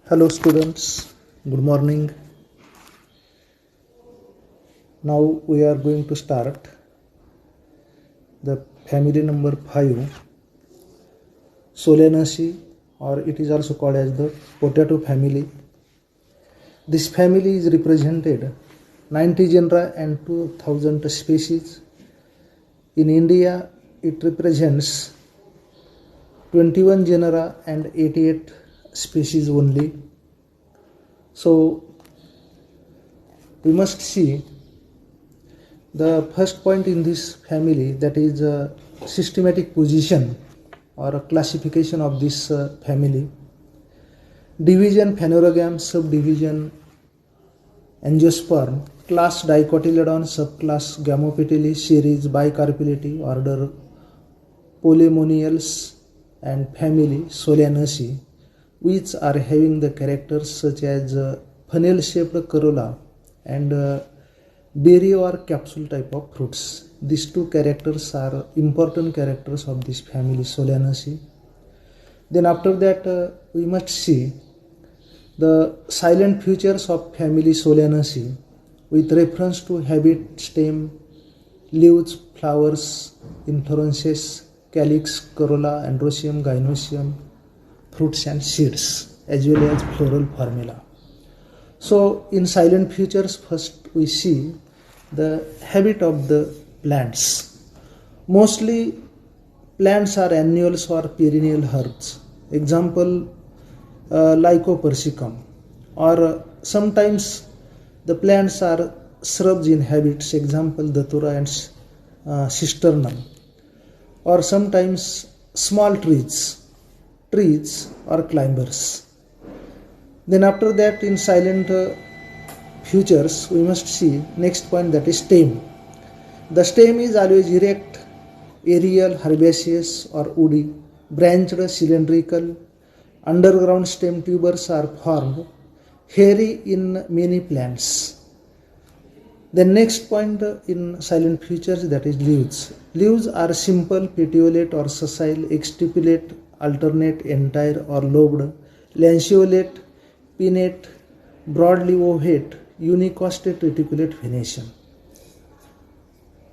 Hello students, good morning. Now we are going to start the family number 5, Solanaceae, or it is also called as the potato family. This family is represented 90 genera and 2000 species. In India it represents 21 genera and 88 species only. So we must see the first point in this family, that is a systematic position or a classification of this family. Division Phanerogames, subdivision Angiosperm, class Dicotyledon, subclass Gamopetalae, series Bicarpellate, order Polemoniales, and family Solanaceae, which are having the characters such as funnel-shaped corolla and berry or capsule type of fruits. These two characters are important characters of this family Solanaceae. Then after that we must see the silent features of family Solanaceae with reference to habit, stem, leaves, flowers, inflorescences, calyx, corolla, androecium, gynoecium, fruits and seeds, as well as floral formula. So in silent features, first we see the habit of the plants. Mostly plants are annuals or perennial herbs. Example, Lycopersicum. Or sometimes the plants are shrubs in habits. Example, Datura and Cisternum. Or sometimes small trees or climbers. Then after that, in silent features, we must see next point, that is stem. The stem is always erect, aerial, herbaceous or woody, branched, cylindrical. Underground stem tubers are formed, hairy in many plants. The next point in silent features, that is leaves. Leaves are simple, petiolate or sessile, exstipulate, alternate, entire or lobed, lanceolate, pinnate, broadly ovate, unicostate, reticulate venation.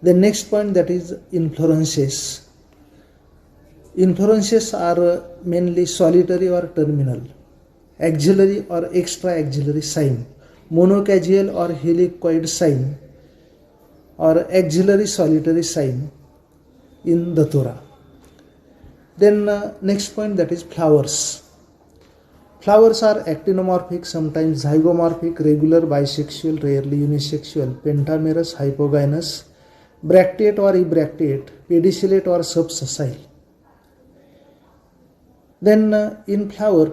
The next point, that is inflorescences. Inflorescences are mainly solitary or terminal, axillary or extra axillary cyme, monocagial or helicoid cyme, or axillary solitary cyme in Datura. Then next point, that is flowers. Flowers are actinomorphic, sometimes zygomorphic, regular, bisexual, rarely unisexual, pentamerous, hypogynous, bracteate or ebracteate, pedicellate or subsessile. Then in flower,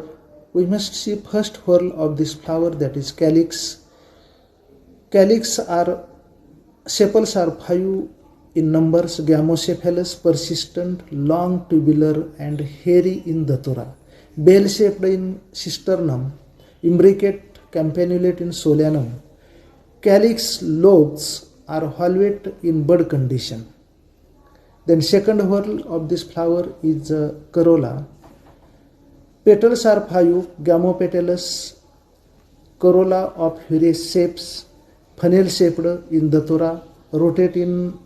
we must see first whorl of this flower, that is calyx. Calyx are, sepals are 5 in numbers, gamocephalous, persistent, long, tubular and hairy in Datura, bell-shaped in Cisternum, imbricate, campanulate in Solanum. Calyx lobes are valvate in bud condition. Then second whorl of this flower is corolla. Petals are 5, gamopetalous, corolla of various shapes, funnel-shaped in Datura, rotate in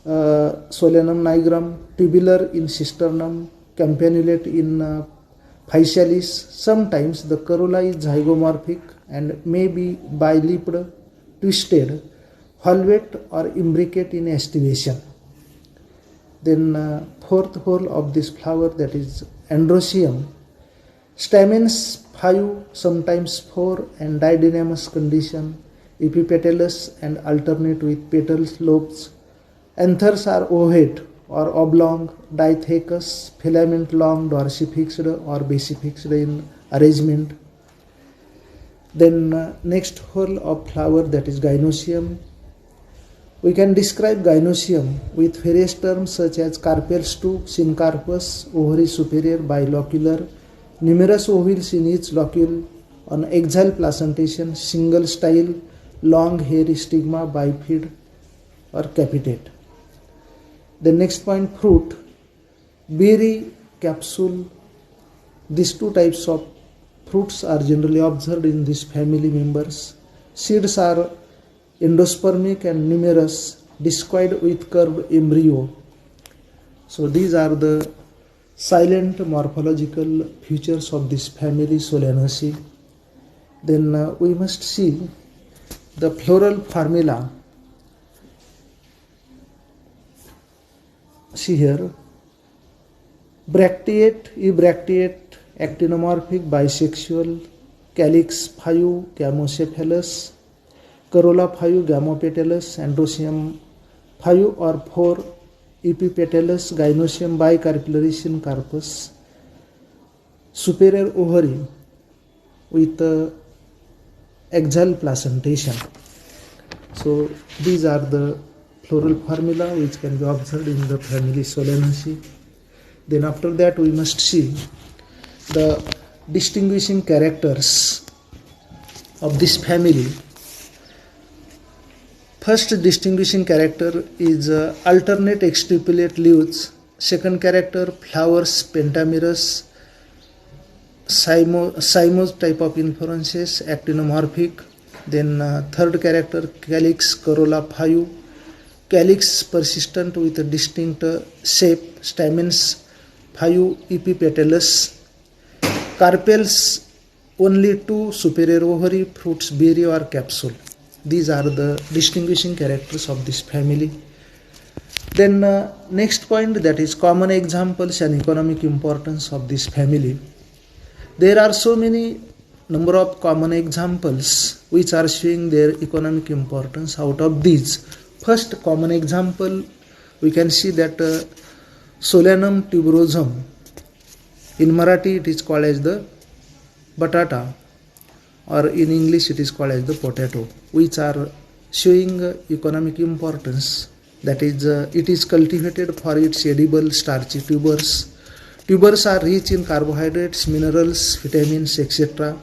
Solanum nigrum, tubular in Cisternum, campanulate in Physalis. Sometimes the corolla is zygomorphic and may be bilipped, twisted, valvate or imbricate in estivation. Then fourth whorl of this flower, that is androecium. Stamens 5, sometimes 4, and didynamous condition, epipetalous and alternate with petal lobes. Anthers are ovate or oblong, dithecous, filament long, dorsifixed or basifixed in arrangement. Then next whorl of flower, that is gynoecium. We can describe gynoecium with various terms such as carpels 2, syncarpous, ovary superior, bilocular, numerous ovules in each locule, on axial placentation, single style, long hairy stigma, bifid or capitate. The next point, fruit, berry, capsule. These two types of fruits are generally observed in these family members. Seeds are endospermic and numerous, discoid with curved embryo. So these are the silent morphological features of this family Solanaceae. Then we must see the floral formula. See here, bracteate, ebracteate, actinomorphic, bisexual, calyx 5, gamocephalous, corolla 5, gamopetalous, androecium 5 or 4, epipetalous, gynoecium bicarpellarious in carpus, superior ovary with axial placentation. So these are the floral formula which can be observed in the family Solanaceae. Then after that we must see the distinguishing characters of this family. First distinguishing character is alternate exstipulate leaves. Second character, flowers pentamerous, cymose type of inflorescences, actinomorphic. Then third character, calyx, corolla 5, calyx persistent with a distinct shape, stamens 5, epipetalous, carpels only 2, superior ovary, fruits berry or capsule. These are the distinguishing characters of this family. Then next point, that is common examples and economic importance of this family. There are so many number of common examples which are showing their economic importance. Out of these, first common example we can see that Solanum tuberosum, in Marathi it is called as the batata, or in English it is called as the potato, which are showing economic importance. That is, it is cultivated for its edible starchy tubers. Tubers are rich in carbohydrates, minerals, vitamins, etc.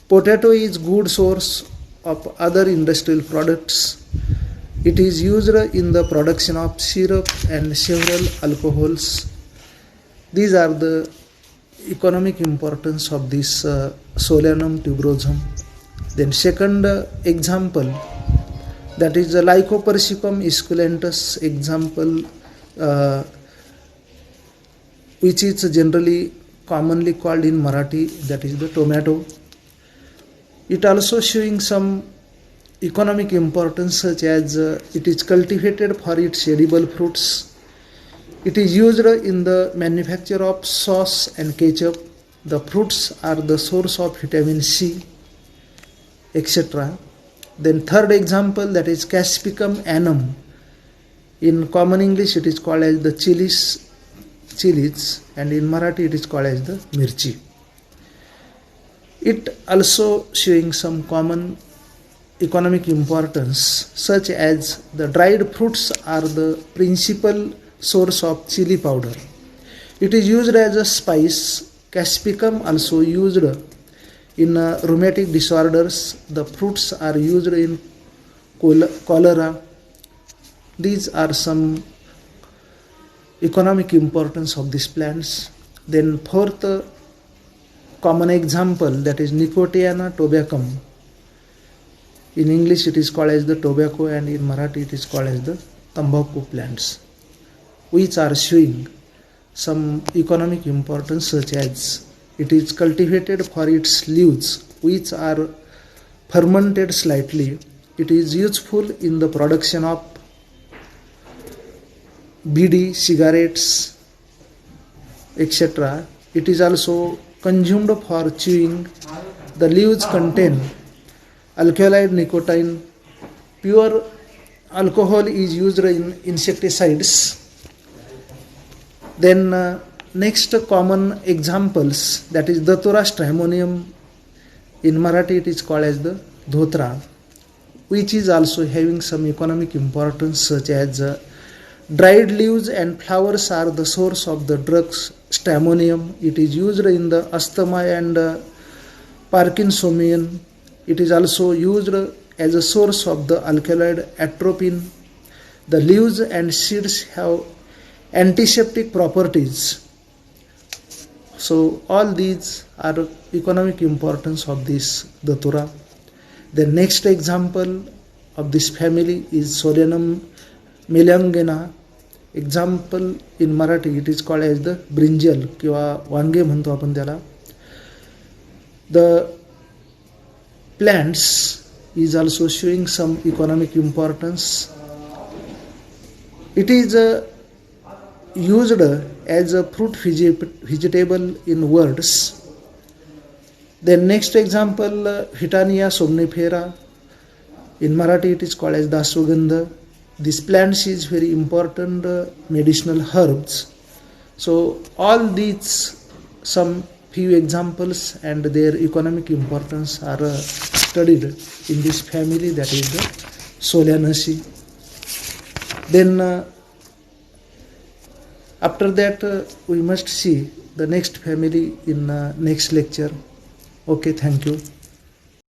Potato is good source of other industrial products. It is used in the production of syrup and several alcohols. These are the economic importance of this Solanum tuberosum. Then second example, that is the Lycopersicum esculentus example, which is generally commonly called in Marathi, that is the tomato. It also showing some economic importance, such as it is cultivated for its edible fruits. It is used in the manufacture of sauce and ketchup. The fruits are the source of vitamin C, etc. Then third example, that is Caspicum annum. In common English it is called as the chilies, and in Marathi it is called as the mirchi. It also showing some common economic importance, such as the dried fruits are the principal source of chili powder. It is used as a spice. Caspicum also used in rheumatic disorders. The fruits are used in cholera. These are some economic importance of these plants. Then fourth common example, that is Nicotiana tobacum. In English it is called as the tobacco, and in Marathi it is called as the tambaku plants, which are showing some economic importance, such as it is cultivated for its leaves, which are fermented slightly. It is useful in the production of bidi, cigarettes, etc. It is also consumed for chewing. The leaves contain alkaloid nicotine. Pure alcohol is used in insecticides. Then next common examples, that is Datura stramonium. In Marathi it is called as the dhotra, which is also having some economic importance, such as dried leaves and flowers are the source of the drugs stramonium. It is used in the asthma and Parkinsonian. It is also used as a source of the alkaloid atropine. The leaves and seeds have antiseptic properties. So all these are economic importance of this datura. The next example of this family is Solanum melangena. Example in Marathi it is called as the brinjal किंवा वांगे म्हणतो आपण त्याला. The plants is also showing some economic importance. It is used as a fruit vegetable in words. Then next example, Hitania somnifera. In Marathi it is called as daswagandha. This plant is very important medicinal herbs. So all these some few examples and their economic importance are studied in this family, that is the Solanaceae. Then after that we must see the next family in next lecture. Okay, thank you.